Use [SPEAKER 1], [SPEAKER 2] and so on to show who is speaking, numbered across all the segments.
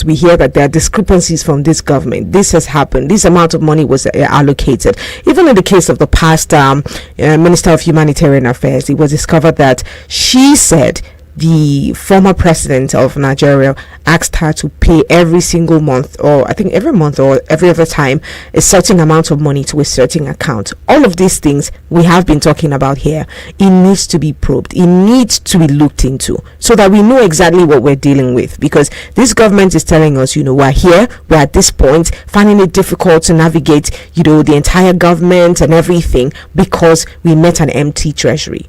[SPEAKER 1] months, we hear that there are discrepancies from this government. This has happened. This amount of money was allocated. Even in the case of the past Minister of Humanitarian Affairs, it was discovered that she said the former president of Nigeria asked her to pay every single month, or I think every month or every other time, a certain amount of money to a certain account. All of these things we have been talking about here. It needs to be probed. It needs to be looked into so that we know exactly what we're dealing with, because this government is telling us, we're here, we're at this point, finding it difficult to navigate, the entire government and everything because we met an empty treasury.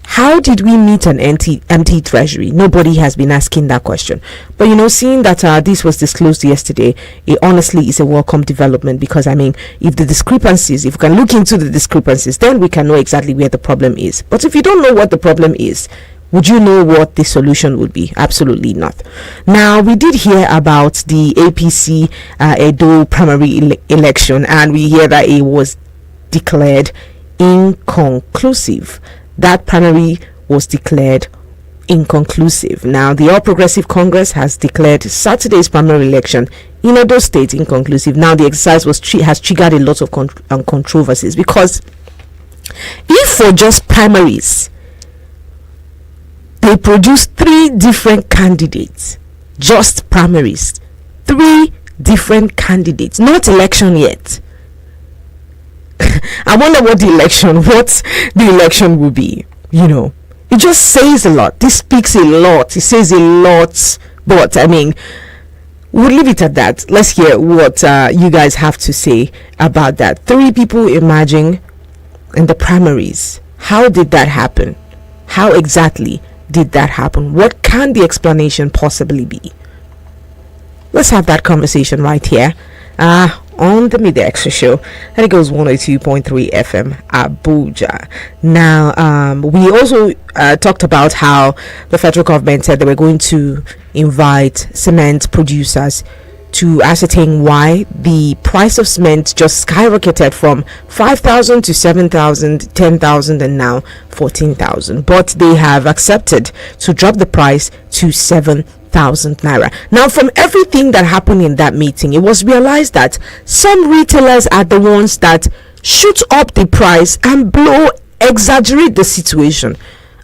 [SPEAKER 1] How did we meet an empty treasury? Nobody has been asking that question. But seeing that this was disclosed yesterday, it honestly is a welcome development, because if we can look into the discrepancies, then we can know exactly where the problem is. But if you don't know what the problem is, would you know what the solution would be? Absolutely not. Now, we did hear about the APC Edo primary election, and we hear that it was declared inconclusive. That primary was declared inconclusive. Now, the All Progressive Congress has declared Saturday's primary election in Edo State inconclusive. Now, the exercise has triggered a lot of controversies, because if for just primaries they produce 3 different candidates, just primaries, 3 different candidates, not election yet. I wonder what the election will be. It just says a lot. This speaks a lot. It says a lot. But we'll leave it at that. Let's hear what you guys have to say about that. 3 people emerging in the primaries. How did that happen? How exactly did that happen? What can the explanation possibly be? Let's have that conversation right here. On the Midday Show, and it goes 102.3 FM Abuja. Now, we also talked about how the federal government said they were going to invite cement producers to ascertain why the price of cement just skyrocketed from 5,000 to 7,000, 10,000, and now 14,000. But they have accepted to drop the price to 7,000 naira. Now, from everything that happened in that meeting, it was realized that some retailers are the ones that shoot up the price and exaggerate the situation.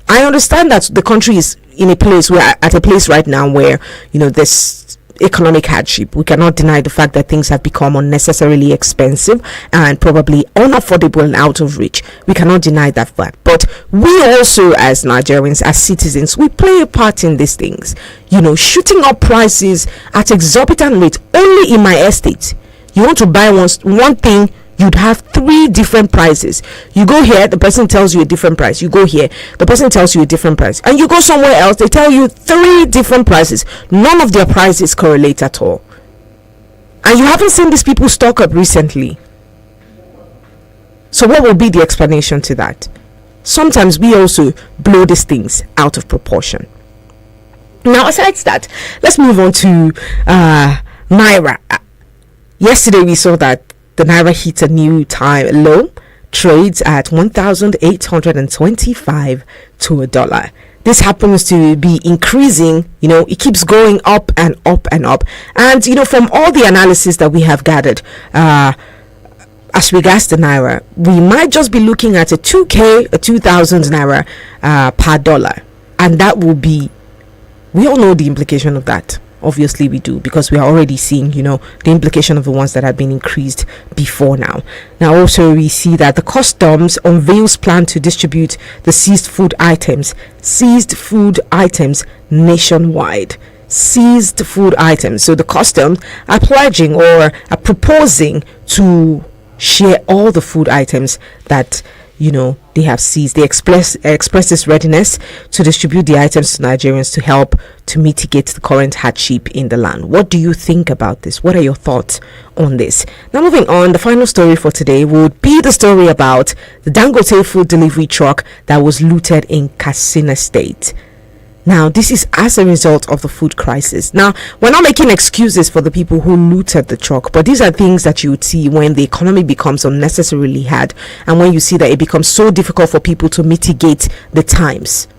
[SPEAKER 1] I understand that the country is in a place right now where there's economic hardship. We cannot deny the fact that things have become unnecessarily expensive and probably unaffordable and out of reach. We cannot deny that fact. But we also, as Nigerians, as citizens, we play a part in these things. Shooting up prices at exorbitant rate. Only in my estate, you want to buy one thing, you'd have 3 different prices. You go here, the person tells you a different price. You go here, the person tells you a different price. And you go somewhere else, they tell you 3 different prices. None of their prices correlate at all. And you haven't seen these people stock up recently. So what will be the explanation to that? Sometimes we also blow these things out of proportion. Now, aside that, let's move on to Naira. Yesterday we saw that the Naira hit a new time low, trades at 1,825 to $1. This happens to be increasing, it keeps going up and up and up. And, from all the analysis that we have gathered, as regards the Naira, we might just be looking at a 2,000 Naira per dollar. And that will be, we all know the implication of that. Obviously we do, because we are already seeing the implication of the ones that have been increased before now. Also we see that the customs unveils plan to distribute the seized food items nationwide. Seized food items. So the customs are pledging or are proposing to share all the food items that they have seized. They express this readiness to distribute the items to Nigerians to help to mitigate the current hardship in the land. What do you think about this? What are your thoughts on this? Now, moving on, the final story for today would be the story about the Dangote food delivery truck that was looted in Katsina State. Now, this is as a result of the food crisis. Now, we're not making excuses for the people who looted the truck, but these are things that you would see when the economy becomes unnecessarily hard, and when you see that it becomes so difficult for people to mitigate the times.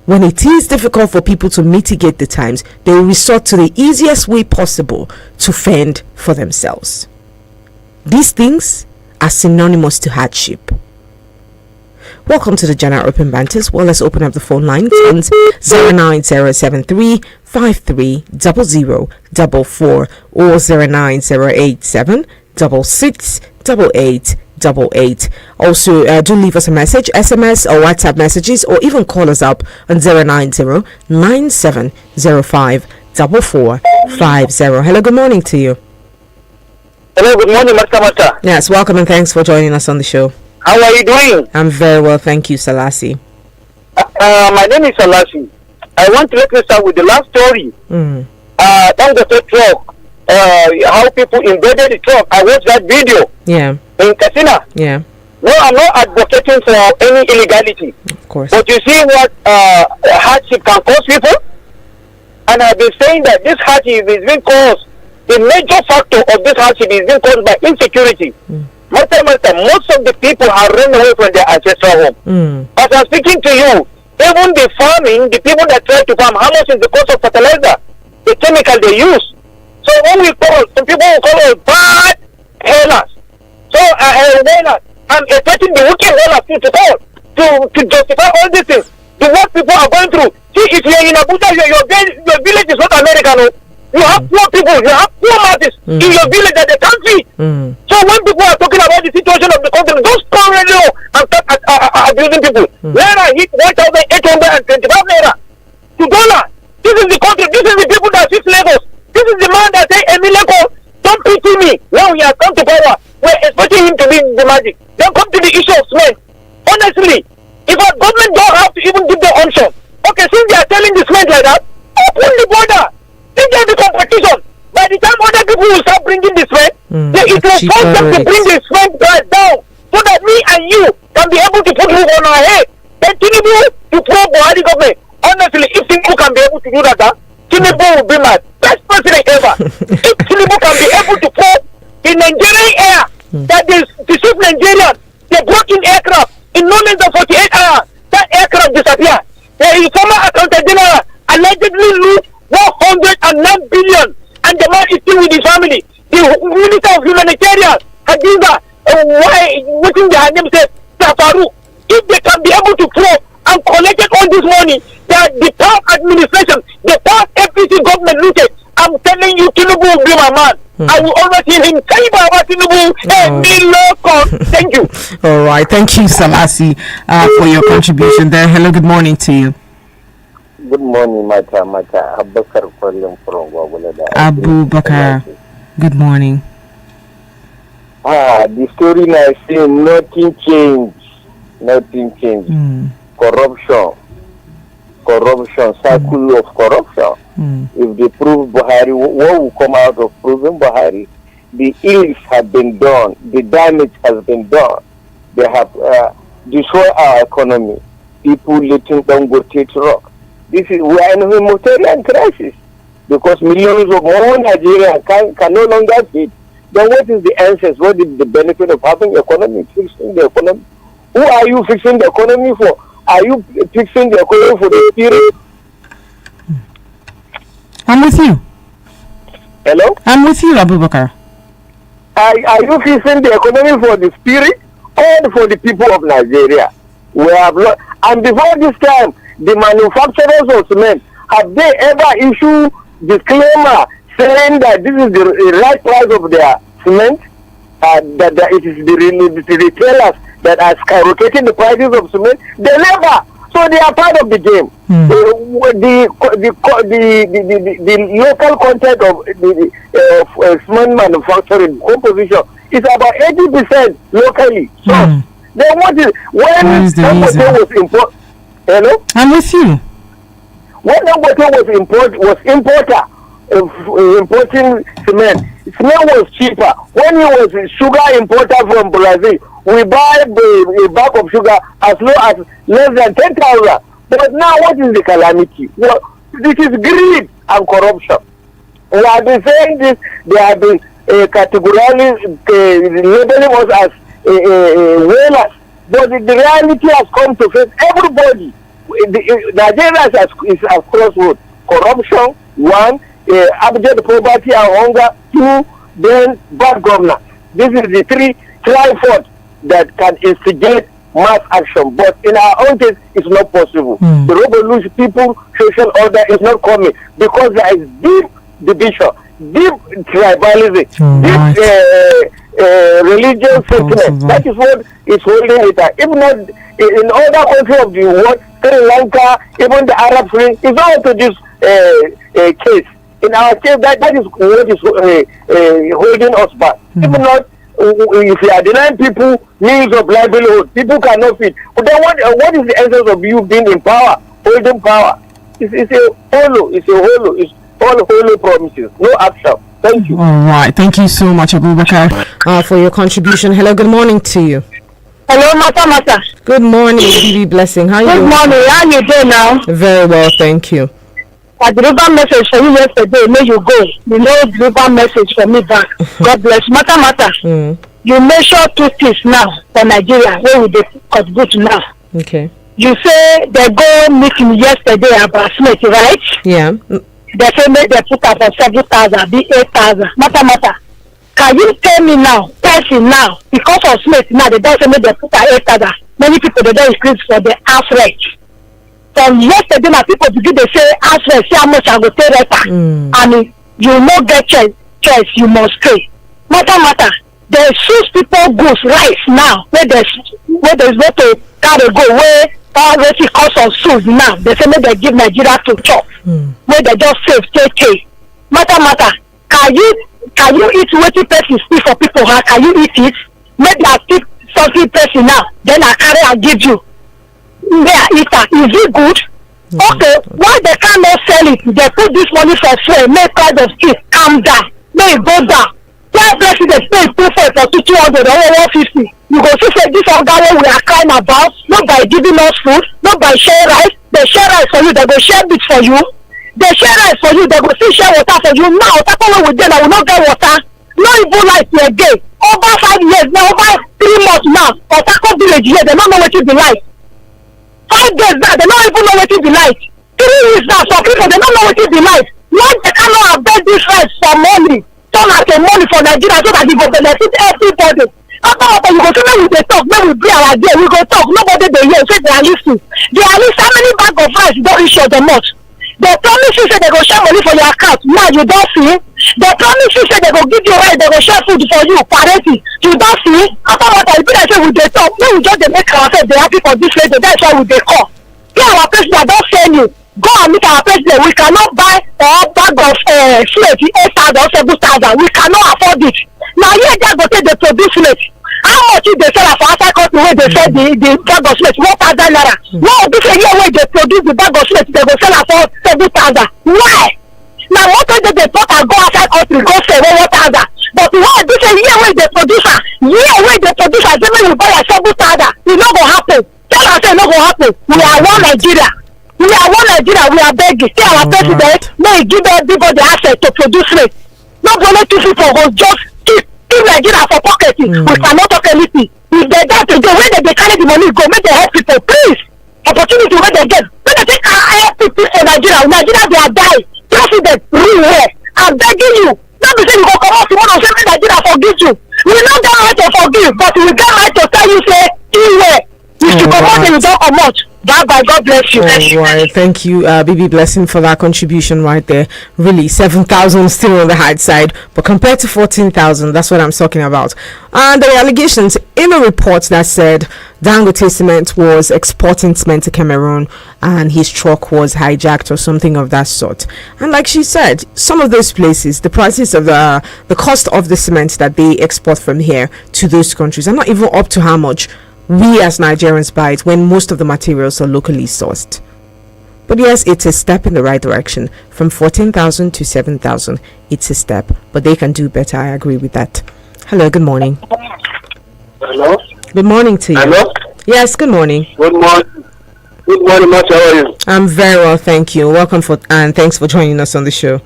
[SPEAKER 1] when it is difficult for people to mitigate the times, they will resort to the easiest way possible to fend for themselves. These things are synonymous to hardship. Welcome to the General Open Banters. Well, let's open up the phone line. 09073530044 or 09087668888. Also, do leave us a message, SMS or WhatsApp messages, or even call us up on 09097054450. Hello, good morning to you.
[SPEAKER 2] Hello, good morning, Mata.
[SPEAKER 1] Yes, welcome and thanks for joining us on the show.
[SPEAKER 2] How are you doing?
[SPEAKER 1] I'm very well, thank you, Salasi.
[SPEAKER 2] My name is Salasi. I want to let me start with the last story. Down the truck, how people invaded the truck. I watched that video.
[SPEAKER 1] Yeah.
[SPEAKER 2] In Katsina.
[SPEAKER 1] Yeah.
[SPEAKER 2] No, I'm not advocating for any illegality.
[SPEAKER 1] Of course.
[SPEAKER 2] But you see what hardship can cause people? And I've been saying that this hardship is being caused, the major factor of this hardship is being caused by insecurity. Most of the people have run away from their ancestral home. As I'm speaking to you, even the farming, the people that try to farm, how much is the cost of fertilizer, the chemical they use? So when we call, some people will call us bad hellers. So I'm expecting the wicked hellers to call to justify all these things. The what people are going through. See, if you're in Abuja, your village is not American. You have poor people, you have poor masses in your village that they can't feed. So when people are talking about the situation of the country, don't come radio and start abusing people. Naira hit 1,825 naira to dollar. This is the country, this is the people that fix Lagos. This is the man that say, Emileko, don't pity me. Now he has come to power. We're expecting him to be the magic. Then come to the issue of cement. Honestly, if our government don't have to even give the option, okay, since they are selling the cement like that, open the border. Think there'll be competition. By the time other people will start bringing this cement, it will force them to bring the cement price down so that me and you can be able to put roof on our head. Then Tinubu to pro Buhari government. Honestly, if Tinubu can be able to do that, Tinubu will be my best president ever. If Tinubu can be able to pro the Nigerian air that they deceive Nigerians, they brought in aircraft in no less than 48 hours. That aircraft disappeared. The former accountant general allegedly loot 109 billion, and the man is still with his family. The Minister of Humanitarian, Hadiza, what's in their name says, Safaru. If they can be able to prove and collect all this money that the past administration, the past FPC government looted, I'm telling you, Tinubu will be my man. I will always hear him say about Tinubu. Thank you.
[SPEAKER 1] All right, thank you, Salasi, for your contribution there. Hello, good morning to you.
[SPEAKER 3] Good morning, Mata. Abubakar calling from Wagulada.
[SPEAKER 1] Abubakar, good morning.
[SPEAKER 3] The story now is nothing changed. Corruption, cycle of corruption. If they prove Buhari, what will come out of proving Buhari? The ills have been done, the damage has been done. They have destroyed our economy. People letting them go take rock. We are in a humanitarian crisis because millions of more Nigerians can no longer feed. Then what is the answer? What is the benefit of having economy, fixing the economy? Who are you fixing the economy for? Are you fixing the economy for the spirit?
[SPEAKER 1] I'm with you.
[SPEAKER 3] Hello?
[SPEAKER 1] I'm with you, Abubakar.
[SPEAKER 3] Are you fixing the economy for the spirit or for the people of Nigeria? We have and before this time, the manufacturers of cement, have they ever issued disclaimer saying that this is the right price of their cement? That it is the retailers that are skyrocketing the prices of cement? They never. So they are part of the game. The local content of the cement manufacturing composition is about 80% locally. So then what is Dangote was important? Hello?
[SPEAKER 1] I'm with you.
[SPEAKER 3] When Dangote was importing cement was cheaper. When he was a sugar importer from Brazil, we buy a bag of sugar as low as less than 10,000. But now what is the calamity? Well, this is greed and corruption. We have been saying this, they have been categorically labeling us as whalers. But the reality has come to face everybody. Nigeria is a crossroad. Corruption, one, abject poverty and hunger, two, then bad governance. This is the three trifod that can instigate mass action. But in our own case, it's not possible. The revolution, people, social order is not coming because there is deep division, deep tribalism, deep religious sentiment. That is what is holding it up. If not, in other countries of the world, Sri Lanka, even the Arab Spring, it's all to this case. In our case, that is what is holding us back. If not, if you are denying people means of livelihood, people cannot feed. But then what is the essence of you being in power, holding power? It's a hollow, it's all hollow promises, no action. Thank you.
[SPEAKER 1] All right, thank you so much, Abubakar, for your contribution. Hello, good morning to you.
[SPEAKER 4] Hello, Mata.
[SPEAKER 1] Good morning, BB Blessing. How are you?
[SPEAKER 4] Good morning. How you doing now?
[SPEAKER 1] Very well, thank you.
[SPEAKER 4] I delivered message for you yesterday. May you go. You know, deliver message for me back. God bless. Mata. You measure 2 things now for Nigeria. Where would they contribute now?
[SPEAKER 1] Okay.
[SPEAKER 4] You say they go meeting yesterday about Smith, right?
[SPEAKER 1] Yeah.
[SPEAKER 4] They say make they put up for 7,000, be 8,000. Mata. Can you tell me now, person now, because of Smith now, they don't say make they put up 8,000. Many people they don't increase for the house rent. From yesterday now, people begin to say house rent, see how much I go pay rent. And you no get choice, you must pay. Mata. They choose people goods rice now, where there's no to carry go where already cost of food now. They say make they give Nigeria to chop. Where they just save take. Mata. Can you eat wetin person speak for people? How can you eat it? Maybe I keep something person now, then I carry and give you. There, is it good? Okay, why they cannot sell it? They put this money for sale, make price of it calm down, make it go down. Why president pay 200 for 200 or 150? You go see say this organ we are crying about, not by giving us food, not by share rice. They share rice for you, they go share bits for you. They share rice for you, they go still share water for you. Now, water with them, I will not get water. Not even like again. Over 5 years now, over 3 months now, Otako village here, they don't know what it be like. 5 days now, they don't even know what it be like. 3 years now, some people, they don't know what it be like. Why they cannot have this rice for money? Turn out the money for Nigeria so that it will benefit everybody. After you go to when we talk, when we bring our day, we go talk. Nobody they hear, say they are listening. They are listening. How many bag of rice don't reach your domot? They promise you say they go share money for your account. Now you don't see. They promise you say they go give you rice, they go share food for you, parity. You don't see. After what I be like say we dey talk, when we just dey make ourselves dey happy for this lady, that's why we dey call. Yeah, our president don't send you. Go and meet our president. We cannot buy a bag of slate 8,000 or 7,000. We cannot afford it. Now here they go take the produce slate. How much if they sell for outside country where they sell the bag of slate 1,000 naira? Now this a year where they produce the bag of slate, they go sell for 7,000. Why? Now what if they talk and go outside country go sell 1,000? But why this a year where they produce say when you buy a 7,000, it not gonna happen. Tell us it not gonna happen. We are one Nigeria. We are begging. See our president, may he give everybody access to produce rate. Not only 2 people go just keep Nigeria for pocketing. We cannot talk anything. If they get to the way that they carry the money, go make they help people. Please, opportunity where they get. When they take help people for Nigeria they are dying. President, rule here. I'm begging you. Not be saying you go come out tomorrow and say Nigeria forgive you. We not get right to forgive, but we get right to tell you say, you should come out and you don't come out. Bye, God bless you.
[SPEAKER 1] All right, thank you, BB Blessing, for that contribution right there. Really, 7,000 still on the high side, but compared to 14,000, that's what I'm talking about. And there were allegations in a report that said Dangote Cement was exporting cement to Cameroon and his truck was hijacked or something of that sort. And like she said, some of those places, the prices of the cost of the cement that they export from here to those countries are not even up to how much we as Nigerians buy it when most of the materials are locally sourced. But yes, it's a step in the right direction. From 14,000 to 7,000, it's a step. But they can do better. I agree with that. Hello, good morning.
[SPEAKER 3] Hello?
[SPEAKER 1] Good morning to you.
[SPEAKER 3] Hello?
[SPEAKER 1] Yes, good morning.
[SPEAKER 3] Good morning. Good morning, Matt. How are you?
[SPEAKER 1] I'm very well, thank you. Welcome and thanks for joining us on the show.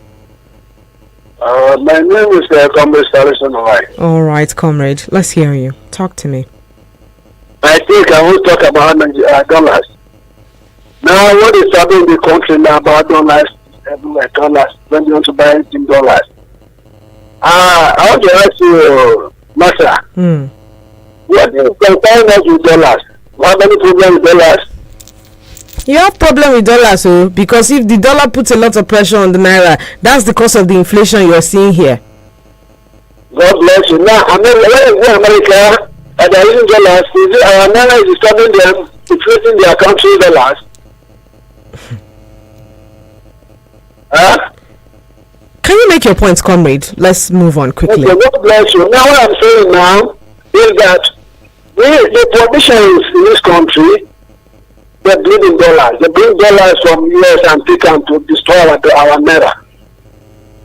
[SPEAKER 3] My name is Comrade Sarison.
[SPEAKER 1] All right, comrade. Let's hear you. Talk to me.
[SPEAKER 3] I think I will talk about dollars.
[SPEAKER 2] Now, what is happening in the country now about dollars everywhere? Dollars. When you want to buy anything, dollars. I want to ask you, Master. What do you compare us with dollars? How many problems with dollars?
[SPEAKER 1] You have problem with dollars, because if the dollar puts a lot of pressure on the naira, that's the cause of the inflation you're seeing here.
[SPEAKER 2] God bless you. Now, America, and they're using dollars. Is it our naira is disturbing them, inflating their country dollars?
[SPEAKER 1] Can you make your points, comrade? Let's move on quickly.
[SPEAKER 2] Okay, God bless you. Now, what I'm saying now is that the politicians in this country, they bleed in dollars. They bring dollars from US and take them to destroy our naira.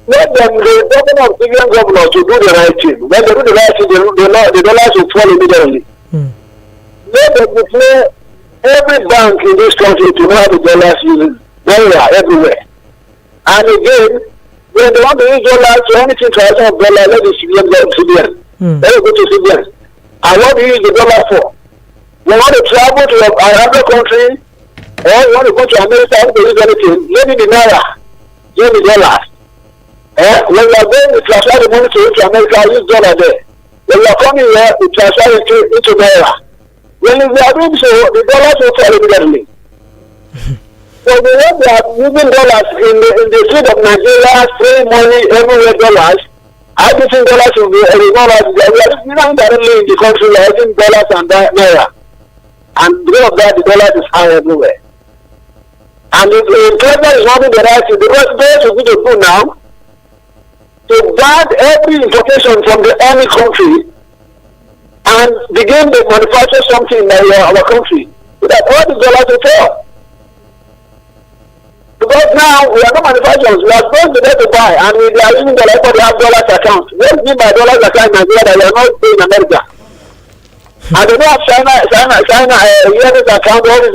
[SPEAKER 2] Let them, the governor of Indian governor, to do the right thing. When they do the right thing, the dollars will fall immediately. Let them declare every bank in this country to know how the dollars using naira everywhere. And again, when they want to use dollars to anything transaction of dollars, let the civilian go to civilian. Let it go to civilians. And what do you use the dollar for? You want to travel to another country, or you want to go to America and use anything, let me the naira, use the dollars. When you are going to transfer the money to America, use dollar there. When you are coming here, you transfer it into naira. When you are doing so, the dollars will fall immediately. So the way they are using dollars in the street of Nigeria, free money everywhere dollars, I do think dollars will be dollars. We are directly in the country, we are using dollars and naira. And because of that, the dollar is high everywhere. And the president is not in the right thing. The president should be the good now to ban every importation from any country and begin to manufacture something in our country so that all the dollars will fall. Because now we are not manufacturers, we are going to get to buy and we are using dollars for the dollars account. What do you mean by dollars account in Nigeria that we are not paying in America? And they don't have China US account, all this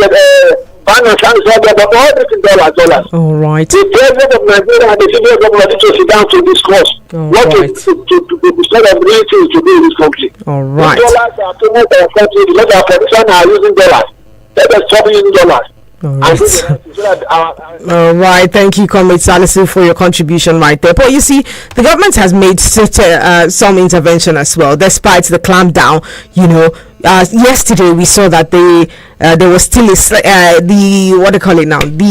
[SPEAKER 2] finance account is all there, but all this in dollars.
[SPEAKER 1] All right.
[SPEAKER 2] The president of Nigeria and the federal government need to sit down to discuss what to decide of real things to do in this country.
[SPEAKER 1] All right.
[SPEAKER 2] The dollars are too much of our country because our politicians are using dollars. Let us stop using dollars.
[SPEAKER 1] All right, thank you, Comrade Salisu, for your contribution right there. But you see, the government has made such some intervention as well, despite the clampdown. Yesterday we saw that there was still the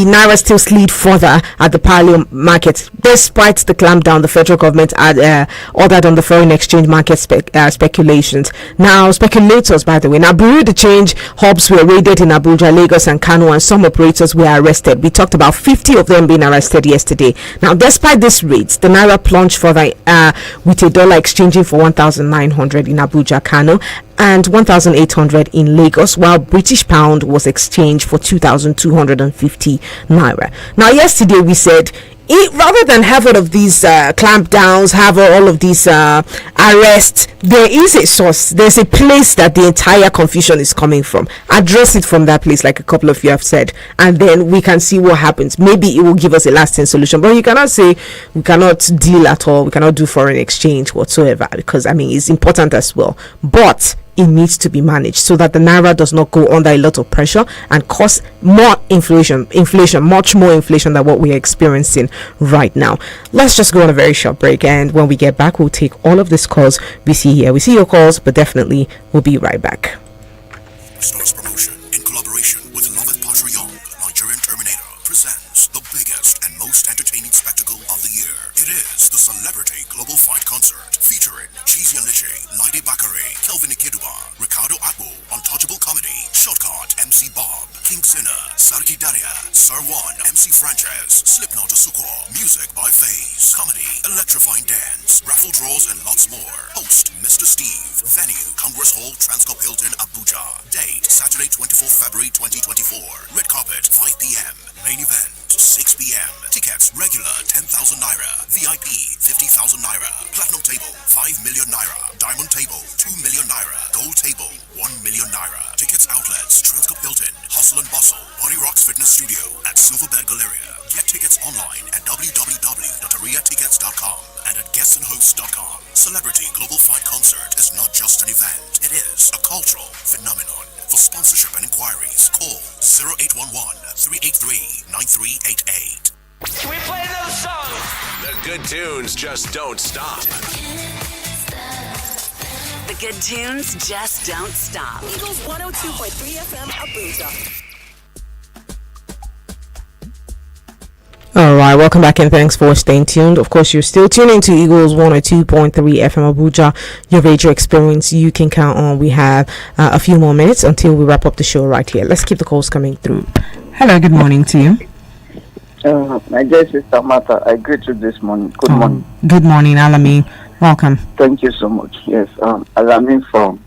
[SPEAKER 1] naira still slid further at the parallel market, despite the clampdown. The federal government had ordered on the foreign exchange market speculations. Now, speculators, by the way, now Bureau de Change hubs were raided in Abuja, Lagos, and Kano, and some operators were arrested. We talked about 50 of them being arrested yesterday. Now, despite these raids, the naira plunged further with a dollar exchanging for 1,900 in Abuja, Kano, and 1,800 in Lagos, while British pound was exchanged for 2,250 naira. Now, yesterday we said, rather than have all of these clampdowns, have all of these arrests, there is a source, there's a place that the entire confusion is coming from. Address it from that place, like a couple of you have said, and then we can see what happens. Maybe it will give us a lasting solution, but you cannot say we cannot deal at all, we cannot do foreign exchange whatsoever, because it's important as well, but it needs to be managed so that the naira does not go under a lot of pressure and cause more inflation, much more inflation than what we are experiencing right now. Let's just go on a very short break, and when we get back, we'll take all of these calls we see here. We see your calls, but definitely we'll be right back.
[SPEAKER 5] Stars Promotion, in collaboration with Loveth Patreon, Nigerian Terminator, presents the biggest and most entertaining spectacle of the year. It is the Celebrity Global Fight Concert featuring Chizzy Alice, Lady Bakare, Kelvin Ikeduba, Ricardo Agbo, Untouchable Comedy, Shortcut, MC Bob, King Sinner, Sarki Daria, Sir One, MC Franchise, Slipknot Asuko, music by FaZe, comedy, electrifying dance, raffle draws, and lots more. Host, Mr. Steve. Venue, Congress Hall, Transcorp Hilton, Abuja. Date, Saturday, 24th February 2024. Red carpet, 5 p.m. Main event, 6 p.m. Tickets, regular, 10,000 Naira. VIP, 50,000 Naira. Platinum table, 5 million Naira. Diamond table, 2 million Naira. Gold table, 1 million Naira. Tickets outlets, Transcorp Hilton, Hustle and Bustle, Body Rocks Fitness Studio, at Silverbed Galleria. Get tickets online at www.ariatickets.com and at guestandhosts.com. Celebrity Global Fight Concert is not just an event, it is a cultural phenomenon. For sponsorship and inquiries, call 0811-383-9388.
[SPEAKER 6] We play another song.
[SPEAKER 7] The good tunes just don't stop.
[SPEAKER 8] The good tunes just don't stop. Eagles 102.3 FM Abuja.
[SPEAKER 1] All right, welcome back and thanks for staying tuned. Of course, you're still tuning to Eagles 102.3 FM Abuja, your radio experience you can count on. We have a few more minutes until we wrap up the show right here. Let's keep the calls coming through. Hello, good morning to you.
[SPEAKER 3] My dear sister Martha, I greet you this morning. Good morning.
[SPEAKER 1] Good morning, Alamin. Welcome.
[SPEAKER 3] Thank you so much. Yes, Alamin from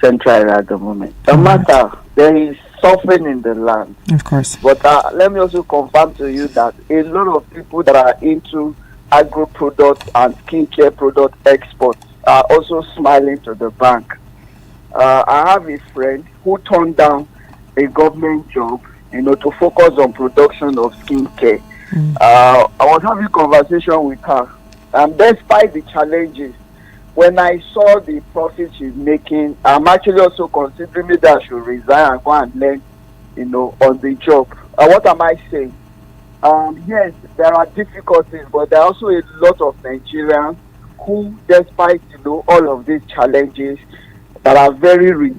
[SPEAKER 3] Central area at the moment. Martha, there is suffering in the land.
[SPEAKER 1] Of course.
[SPEAKER 3] But let me also confirm to you that a lot of people that are into agro products and skincare product exports are also smiling to the bank. I have a friend who turned down a government job, to focus on production of skincare. I was having a conversation with her, and despite the challenges, when I saw the profit she's making, I'm actually also considering maybe I should resign and go and learn, on the job. What am I saying? Yes, there are difficulties, but there are also a lot of Nigerians who, despite all of these challenges, that are very rich,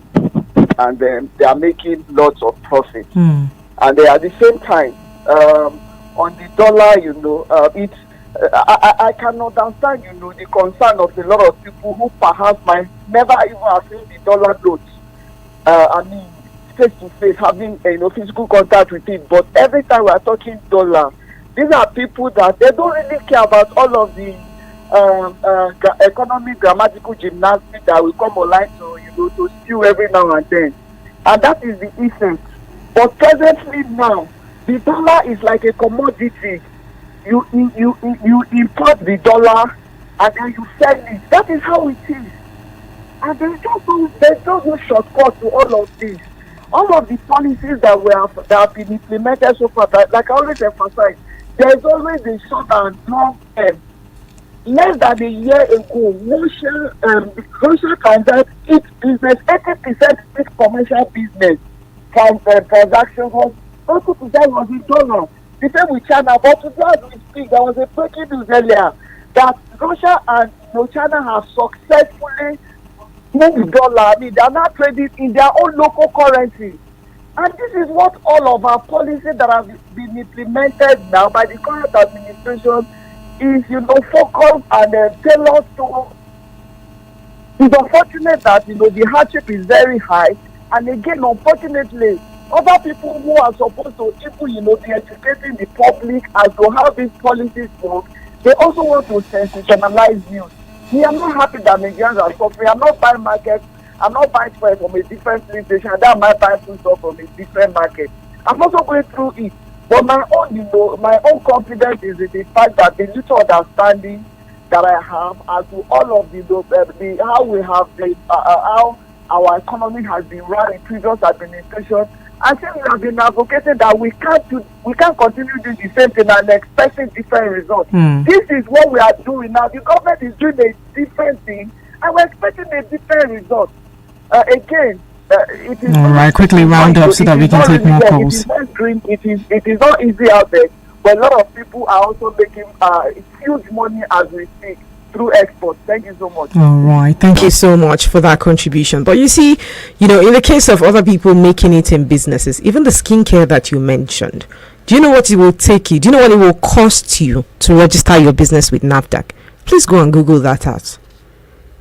[SPEAKER 3] and they are making lots of profit. And they, at the same time, on the dollar, it's I can understand, the concern of a lot of people who perhaps might never even have seen the dollar notes. Face to face, having physical contact with it. But every time we are talking dollar, these are people that they don't really care about all of the economic grammatical gymnastics that will come online to steal every now and then. And that is the essence. But presently now, the dollar is like a commodity. You import the dollar and then you sell it. That is how it is. And there's no shortcut to all of this. All of the policies that have been implemented so far, like I always emphasize, there's always a short and long term. Less than a year ago, Russia conducted its business, 80% of its commercial business from transactions was 80% was in dollar. The same with China, but today as we speak, there was a breaking news earlier that Russia and China have successfully moved dollar. They are now trading in their own local currency. And this is what all of our policies that have been implemented now by the current administration is, focused and tailored to. It's unfortunate that, the hardship is very high. And again, unfortunately, other people who are supposed to even, be educating the public as to how these policies work, they also want to sensationalize news. Me, I'm not happy that Nigerians are suffering. I'm not buying markets. I'm not buying fuel from a different police station. That might buy food stuff from a different market. I'm also going through it. But my own confidence is in the fact that the little understanding that I have as to all of how we have how our economy has been run in previous administration. I think we have been advocating that we can't continue doing the same thing and expecting different results. This is what we are doing now. The government is doing a different thing, and we're expecting a different result. It is
[SPEAKER 1] all right. Quickly round up so that we can take more calls.
[SPEAKER 3] It is not green. It is not easy out there, but a lot of people are also making huge money as we speak through exports. Thank you so much.
[SPEAKER 1] All right. Thank you so much for that contribution. But you see, in the case of other people making it in businesses, even the skincare that you mentioned, do you know what it will take you? Do you know what it will cost you to register your business with NAFDAC? Please go and Google that out.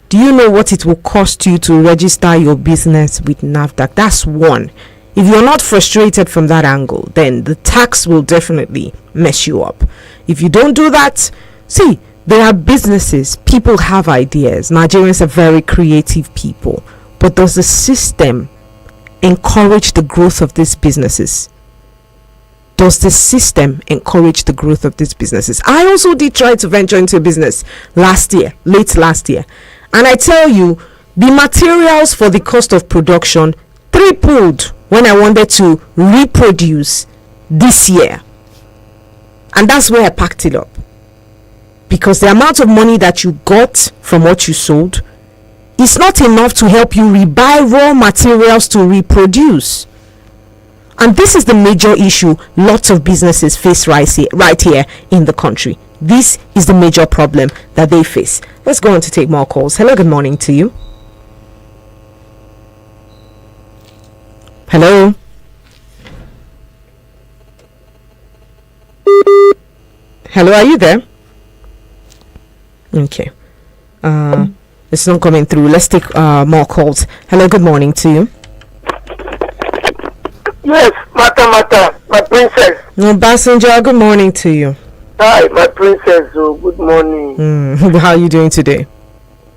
[SPEAKER 1] Do you know what it will cost you to register your business with NAFDAC? That's one. If you're not frustrated from that angle, then the tax will definitely mess you up. If you don't do that, see, there are businesses, people have ideas. Nigerians are very creative people. But does the system encourage the growth of these businesses? Does the system encourage the growth of these businesses? I also did try to venture into a business late last year. And I tell you, the materials for the cost of production tripled when I wanted to reproduce this year. And that's where I packed it up. Because the amount of money that you got from what you sold It's not enough to help you buy raw materials to reproduce. And this is the major issue lots of businesses face right here in the country. This is the major problem that they face. Let's go on to take more calls. Hello, good morning to you. Hello. Hello, are you there? Okay. It's not coming through. Let's take more calls. Hello, good morning to you.
[SPEAKER 2] Yes, Mata, my princess.
[SPEAKER 1] No, Basenja, good morning to you.
[SPEAKER 2] Hi, my princess. Oh, good morning.
[SPEAKER 1] How are you doing today?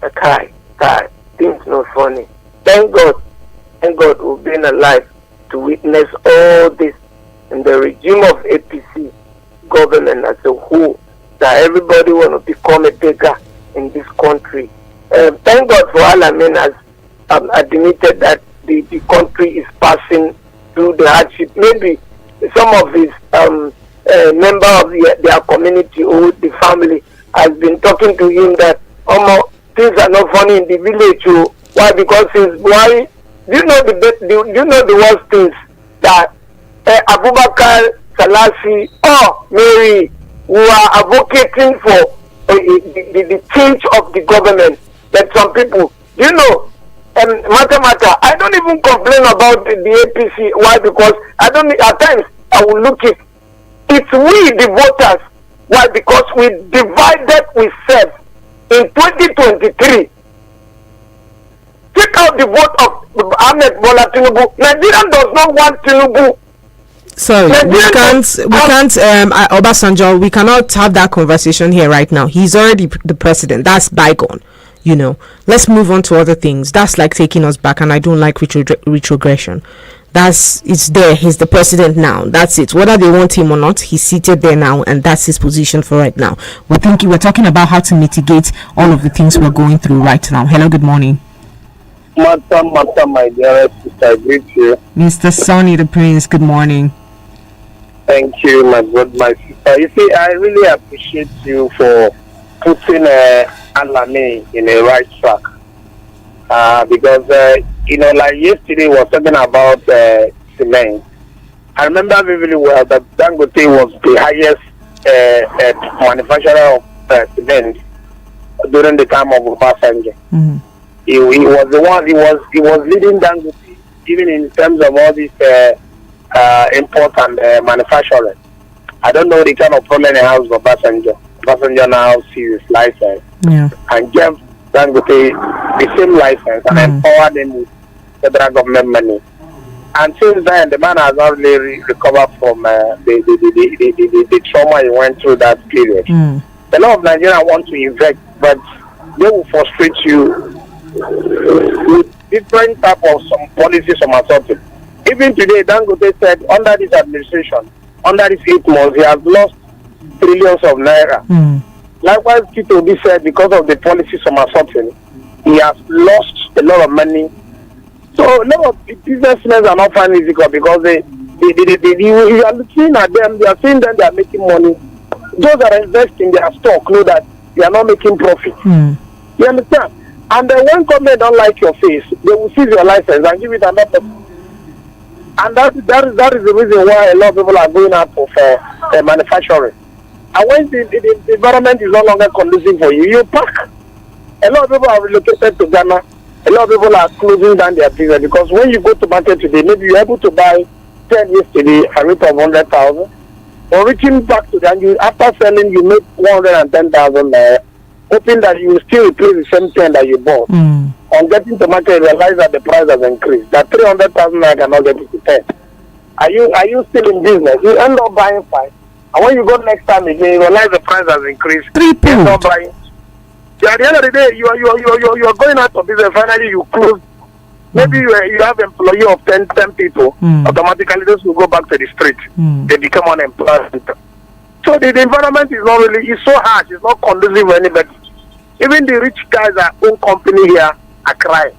[SPEAKER 2] Hi. Things not funny. Thank God we've been alive to witness all this in the regime of APC government as a whole, that everybody want to become a beggar in this country. Thank God for Alamin has admitted that the country is passing through the hardship. Maybe some of his member of their community or the family has been talking to him that things are not funny in the village. Why? Because why? Do you know the worst things that Abubakar, Salasi, or Mary who are advocating for the change of the government? That some people, do you know, Mata, I don't even complain about the APC. Why? Because at times I will look at it's we the voters. Why? Because we divided ourselves in 2023. Take out the vote of Ahmed Bola Tinubu. Nigeria does not want Tinubu.
[SPEAKER 1] Sorry, we can't, Obasanjo, we cannot have that conversation here right now. He's already the president. That's bygone. Let's move on to other things. That's like taking us back, and I don't like retrogression. It's there. He's the president now. That's it. Whether they want him or not, he's seated there now, and that's his position for right now. We're talking about how to mitigate all of the things we're going through right now. Hello, good morning.
[SPEAKER 3] Mata, my dearest sister, I greet you.
[SPEAKER 1] Mr. Sonny the Prince, good morning.
[SPEAKER 3] Thank you, my sister. You see, I really appreciate you for putting Alame in a right track. Because, like yesterday was talking about cement. I remember vividly well that Dangote was the highest manufacturer of cement during the time of Obasanjo. Mm-hmm. He was the one. He was leading Dangote even in terms of all this import and manufacturing. I don't know the kind of problem he has with Obasanjo. Obasanjo now sees his license and gave Dangote the same license and empowered him with federal government money. And since then, the man has not really recovered from the trauma he went through that period. A lot of Nigerians want to invest, but they will frustrate you with different type of some policies or something. Even today, Dangote said under this administration, under this 8 months, he has lost trillions of naira. Likewise, Tito B said because of the policies of something, he has lost a lot of money. So a lot of businessmen are not finding it difficult because you are looking at them, they are saying that they are making money. Those that are investing their stock know that they are not making profit. You understand? And then when government don't like your face, they will seize your license and give it another. And that is the reason why a lot of people are going out for manufacturing. And when the environment is no longer conducive for you, you pack. A lot of people are relocated to Ghana. A lot of people are closing down their business because when you go to market today, maybe you're able to buy 10 yesterday a rate of 100,000. Or reaching back to that, after selling, you make 110,000 there, hoping that you will still replace the same 10 that you bought. On getting to market, you realize that the price has increased. That 300,000 I cannot get it to 10. Are you still in business? You end up buying 5. And when you go next time again, you realize the price has increased. 3 pounds. You end up buying. At the end of the day, you are going out of business. Finally, you close. Maybe you have employee of 10 people. Automatically, those will go back to the street. They become unemployed. So the environment is not really. It's so harsh. It's not conducive for anybody. Even the rich guys that own company here are crying.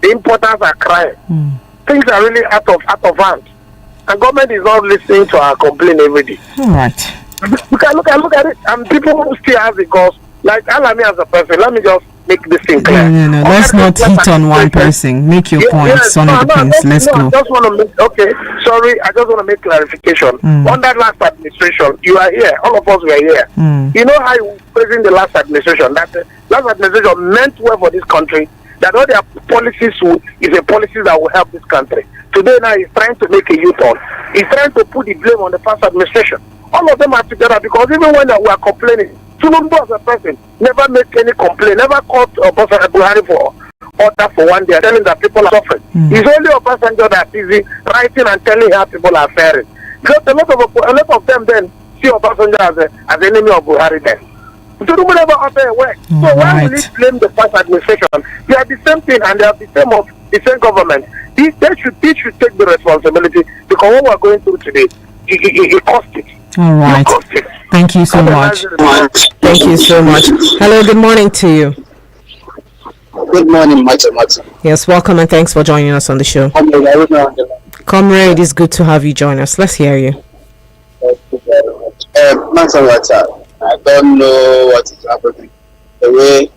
[SPEAKER 3] The importers are crying. Things are really out of hand. And government is not listening to our complaint every day.
[SPEAKER 1] All right.
[SPEAKER 3] Look at it. And people still have the cause. Like Alami as a person, let me just
[SPEAKER 2] make this thing clear.
[SPEAKER 1] No. Let's not hit on one person. Make your points on the points. Let's go.
[SPEAKER 2] I just want to make, okay, sorry, I just want to make clarification. On that last administration, you are here, all of us were here. You know how you were praising the last administration, that the last administration meant well for this country, that all their policies is a policy that will help this country. Today now he's trying to make a U-turn. He's trying to put the blame on the past administration. All of them are together, because even when we are complaining, Tinubu as a person never make any complaint, never called Buhari for order for one day, telling that people are suffering. It's only Obasanjo that's busy writing and telling how people are faring. Because a lot of them then see Obasanjo as enemy of Buhari then. Tinubu never utter a word. So why will he blame the past administration? They are the same thing, and they are the same government. They should take the responsibility, because what we are going through today, it cost it.
[SPEAKER 1] All right. Thank you so much. Thank you so much. Hello, good morning to you.
[SPEAKER 9] Good morning, Martin.
[SPEAKER 1] Yes, welcome and thanks for joining us on the show. Comrade, it's good to have you join us. Let's hear you.
[SPEAKER 9] Martin, I don't know what is happening. The way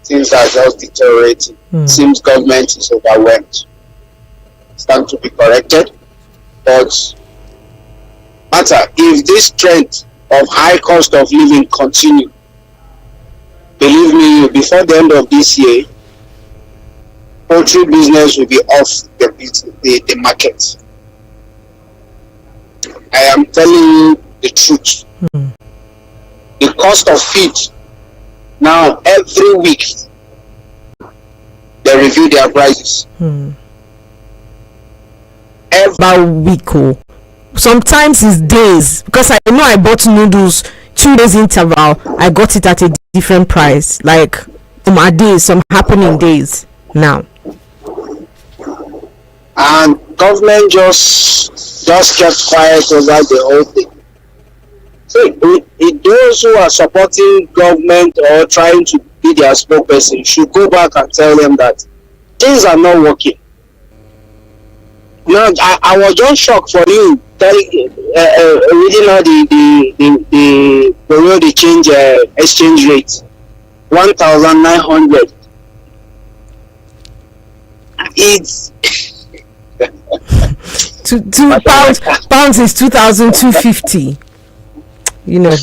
[SPEAKER 9] things are just deteriorating. Seems government is overwhelmed. It's time to be corrected. But matter, if this trend of high cost of living continue, believe me, before the end of this year, poultry business will be off the market. I am telling you the truth. The cost of feed now, every week they review their prices.
[SPEAKER 1] About week. Sometimes it's days, because I know I bought noodles 2 days interval, I got it at a different price. Like some are days, some happening days now.
[SPEAKER 9] And government just kept quiet over the whole thing. So those who are supporting government or trying to be their spokesperson should go back and tell them that things are not working. Now, I was just shocked for you reading out the way they change exchange rate, 1,900. It's
[SPEAKER 1] pounds is 2,250. You know,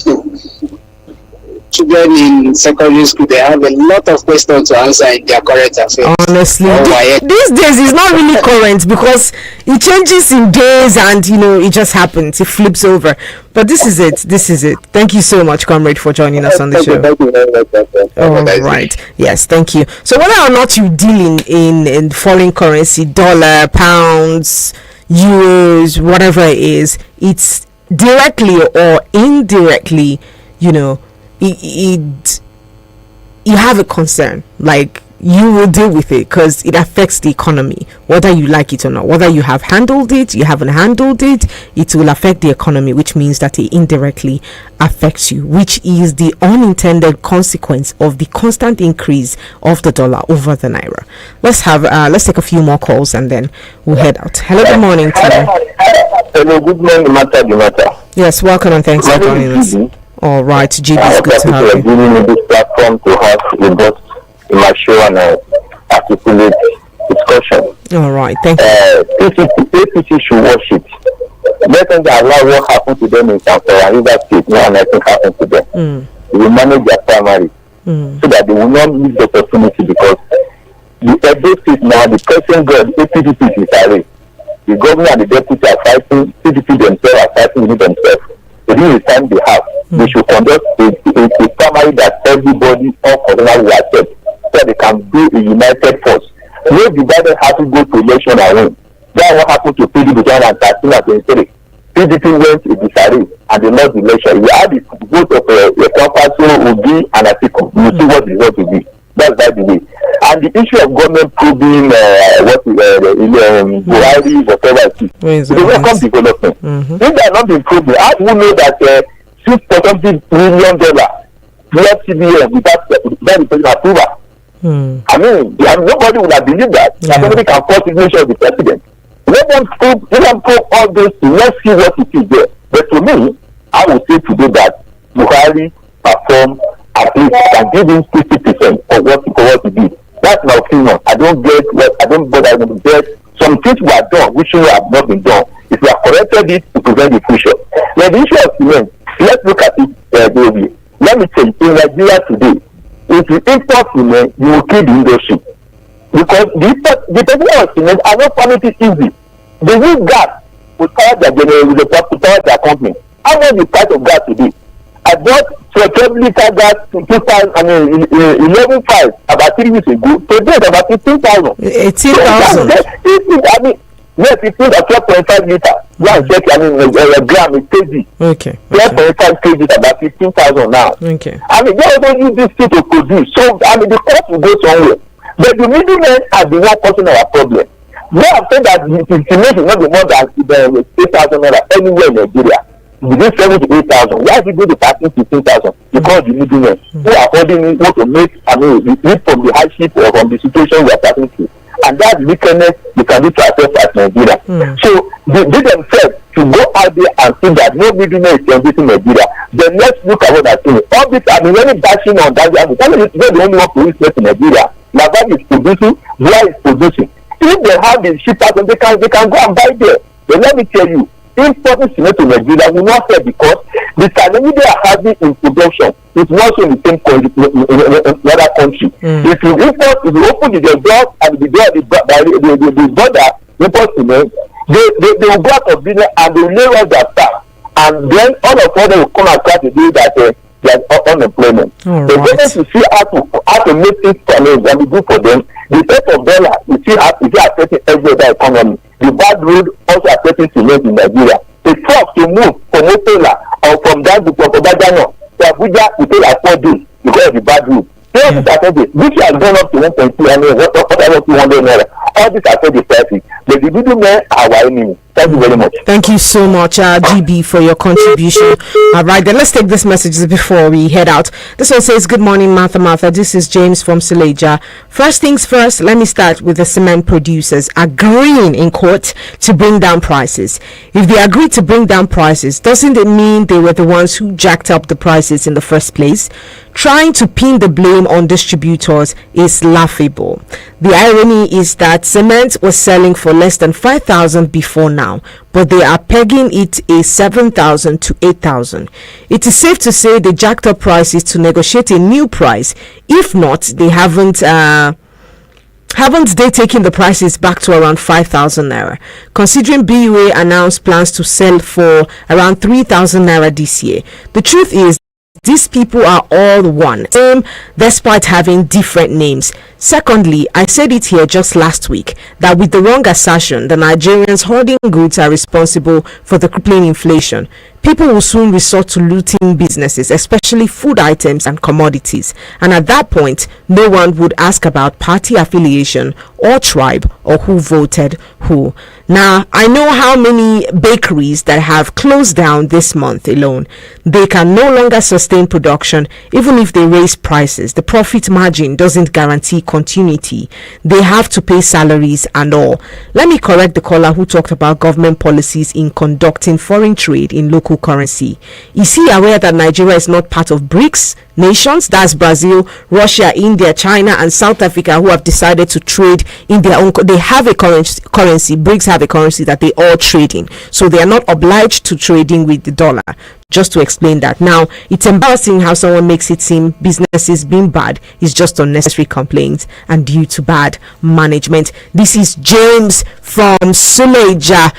[SPEAKER 9] children in secondary school, they have a lot of questions to answer in their current affairs.
[SPEAKER 1] Honestly, these days it's not really current, because it changes in days, and it just happens, it flips over. But this is it. Thank you so much, comrade, for joining us on the show. All right. Yes, thank you. So whether or not you deal in foreign currency, dollar, pounds, euros, whatever it is, it's directly or indirectly, you have a concern. Like, you will deal with it, because it affects the economy, whether you like it or not. Whether you have handled it, you haven't handled it, it will affect the economy, which means that it indirectly affects you, which is the unintended consequence of the constant increase of the dollar over the naira. Let's take a few more calls and then we'll head out. Hello, good morning to you.
[SPEAKER 3] Hello, good morning, Matter.
[SPEAKER 1] Yes, welcome and thanks for joining us. All right, GB, it's good to have you.
[SPEAKER 3] Giving me this platform to have a both mature and articulate discussion.
[SPEAKER 1] All right, thank you.
[SPEAKER 3] PCC should watch it. Let them allow what happened to them in Zamfara and River State. No, nothing happened to them. They will manage their primary so that they will not miss the opportunity, because the Edo State now, the present God, the PDP is array. The governor and the deputy are fighting, PDP themselves are fighting within themselves. Within the time they have, they should conduct a primary that everybody, all customers will accept, so they can do a united force. No divided have to go to election and win. That's what happened to PDP between 2013 and 2023. PDP went to disarray and they lost the election. We had the vote of a Kwankwaso, Obi, and Atiku. You see what the result will be. That's by the way. And the issue of government proving Buhari, whatever it is, it's a welcome development. If they are not improving, how do we know that $6.something million plus CBN without the approval? I mean, nobody would have believed that. Somebody can call signature of the president. Let them prove all those things. Let's see what it is there. But to me, I would say today that Buhari perform at least and give him 50% innocent for what he did. That's my opinion. I don't bother to get some things were done which should have not been done. If we have corrected it to prevent the future. Now the issue of cement, let's look at it, David. Let me tell you, in Nigeria today, if you import cement, you will kill the industry. Because the people of cement are not finding it easy. They use gas to power their generator, to power their company. How much is the price of gas today? I bought 12 liter gas to 11.5 about 3 weeks ago. Today it's about 15,000.
[SPEAKER 1] 18,000.
[SPEAKER 3] I mean, yes, 15 or 12.5 liter. One check, a gram is kg.
[SPEAKER 1] Okay.
[SPEAKER 3] 12.5 kg is about 15,000 now.
[SPEAKER 1] Okay.
[SPEAKER 3] I mean, they also use this thing to produce. So, I mean, the cost will go somewhere. But the middlemen are the one causing our problem. We have said that the cement is not the more than 8,000 naira anywhere in Nigeria. Within 7 to 8,000. Why is it going to 15,000? Because the middlemen who are holding it want to make, live from the hardship or from the situation we are passing through. And that wickedness they can do to ourselves as Nigeria. So they themselves to go out there and see that no middleman is transiting Nigeria. Then let's look at what they're saying. All this, really bashing on that. That is not the only one producing in Nigeria. Laval is producing, Zua is producing. If they have the shippers, they can go and buy there. But let me tell you, importing cement to Nigeria will not help because the challenge they are having in production is not in the same country, in other country. If you open the door and the border import cement, they will go out of business and they will lay off their staff. And then all of them will come across the day that there's unemployment. They're going to see how to make things challenge and be good for them. The threat of dollar is still affecting every other economy. The bad road also affecting cement in Nigeria. The truck to move from Otola or from that to Obajano to Abuja will take like 4 days because of the bad road. Which has gone up to 1.2 what 200 naira. All this affect the prices. But the middlemen are our enemy. Thank you very much.
[SPEAKER 1] Thank you so much, GB, for your contribution. All right, then let's take this message before we head out. This one says, good morning, Martha. This is James from Silesia. First things first, let me start with the cement producers agreeing in court to bring down prices. If they agreed to bring down prices, doesn't it mean they were the ones who jacked up the prices in the first place? Trying to pin the blame on distributors is laughable. The irony is that cement was selling for less than 5,000 before now, but they are pegging it a 7,000 to 8,000. It is safe to say they jacked up prices to negotiate a new price. If not, they haven't they taken the prices back to around 5,000 naira? Considering BUA announced plans to sell for around 3,000 naira this year, the truth is these people are all one, same despite having different names. Secondly, I said it here just last week that with the wrong assertion, the Nigerians hoarding goods are responsible for the crippling inflation. People will soon resort to looting businesses, especially food items and commodities. And at that point, no one would ask about party affiliation or tribe or who voted who. Now, I know how many bakeries that have closed down this month alone. They can no longer sustain production even if they raise prices. The profit margin doesn't guarantee continuity. They have to pay salaries and all. Let me correct the caller who talked about government policies in conducting foreign trade in local currency. Is he aware that Nigeria is not part of BRICS nations? That's Brazil, Russia, India, China, and South Africa, who have decided to trade in their own. They have a currency. BRICS have a currency that they all trade in, so they are not obliged to trading with the dollar. Just to explain that. Now, it's embarrassing how someone makes it seem businesses being bad is just unnecessary complaints and due to bad management. This is James from Suleja.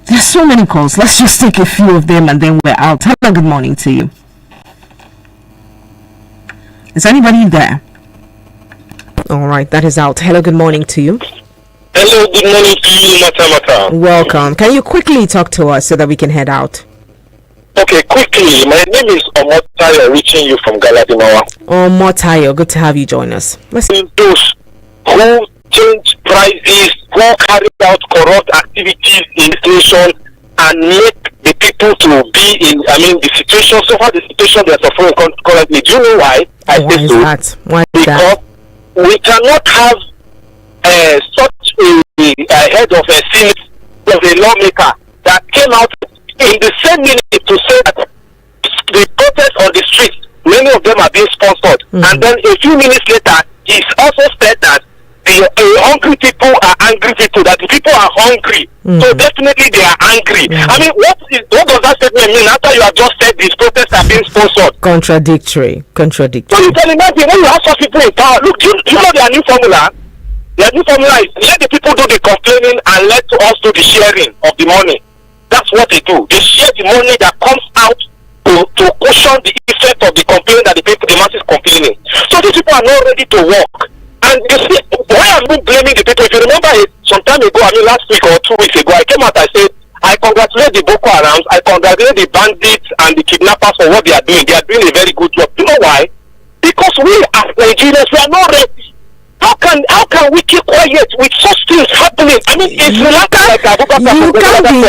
[SPEAKER 1] There's so many calls. Let's just take a few of them and then we're out. Hello, good morning to you. Is anybody there? All right, that is out. Hello, good morning to you.
[SPEAKER 2] Hello, good morning to you, Mata.
[SPEAKER 1] Welcome. Can you quickly talk to us so that we can head out?
[SPEAKER 2] Okay, quickly. My name is Omotayo, reaching you from Galadinawa.
[SPEAKER 1] Omotayo, good to have you join us.
[SPEAKER 2] Those who change prices, who carry out corrupt activities in this nation and make the people to be in, the situation, so far the situation they are suffering currently. Do you know why?
[SPEAKER 1] Why is that? Why is
[SPEAKER 2] because
[SPEAKER 1] that?
[SPEAKER 2] We cannot have such a head of a Senate, of a lawmaker that came out in the same minute to say that the protests on the street, many of them are being sponsored sponsored. And then a few minutes later, he also said that the hungry people are angry people, that the people are hungry. So definitely they are angry. I mean, what does that statement mean after you have just said these protests are being sponsored?
[SPEAKER 1] Contradictory.
[SPEAKER 2] So you can imagine when you have such people in power, look, you know their new formula? Their new formula is let the people do the complaining and let us do the sharing of the money. That's what they do. They share the money that comes out to cushion the effect of the complaining that the masses complaining. So these people are not ready to work. And you see, why I'm not blaming the people? If you remember it, some time ago, I mean last week or 2 weeks ago, I came out, I said, I congratulate the Boko Harams, I congratulate the bandits and the kidnappers for what they are doing. They are doing a very good job. You know why? Because we as Nigerians, we are not ready. How can we keep quiet with such things happening? I mean, it's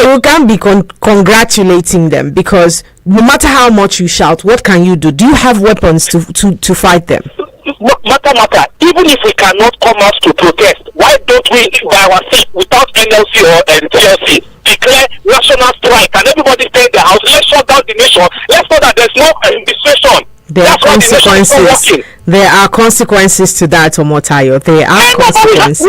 [SPEAKER 1] you can't be congratulating them, because no matter how much you shout, what can you do? Do you have weapons to fight them?
[SPEAKER 2] Matter. Even if we cannot come out to protest, why don't we, by ourselves, without NLC or TLC, declare national strike and everybody stay in their house? Let's shut down the nation. Let's know that there's no administration.
[SPEAKER 1] There are consequences. There are consequences to that, Omotayo. There are consequences.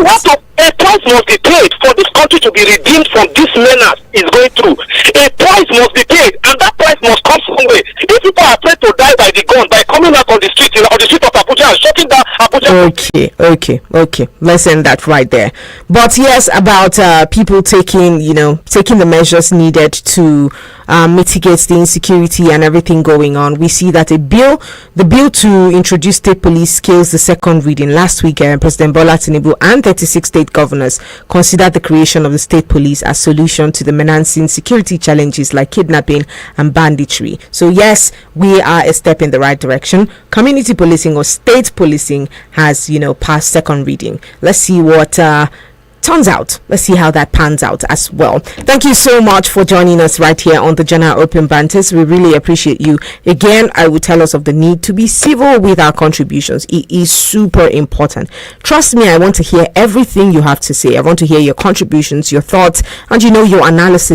[SPEAKER 2] A price must be paid for this country to be redeemed from this menace it's going through. A price must be paid, and that price must come somewhere. If people are afraid to die by the gun, by coming out on the street of Abuja and shutting down Abuja.
[SPEAKER 1] Okay. Let's end that right there. But yes, about people taking the measures needed to mitigate the insecurity and everything going on. We see that the bill to introduce state police scales the second reading last week. President Bola Tinubu and 36 state governors considered the creation of the state police as solution to the menacing security challenges like kidnapping and banditry. So yes, we are a step in the right direction. Community policing or state policing has passed second reading. Let's see what turns out. Let's see how that pans out as well. Thank you so much for joining us right here on the General Open Banters. We really appreciate you. Again, I will tell us of the need to be civil with our contributions. It is super important. Trust me, I want to hear everything you have to say. I want to hear your contributions, your thoughts, and your analysis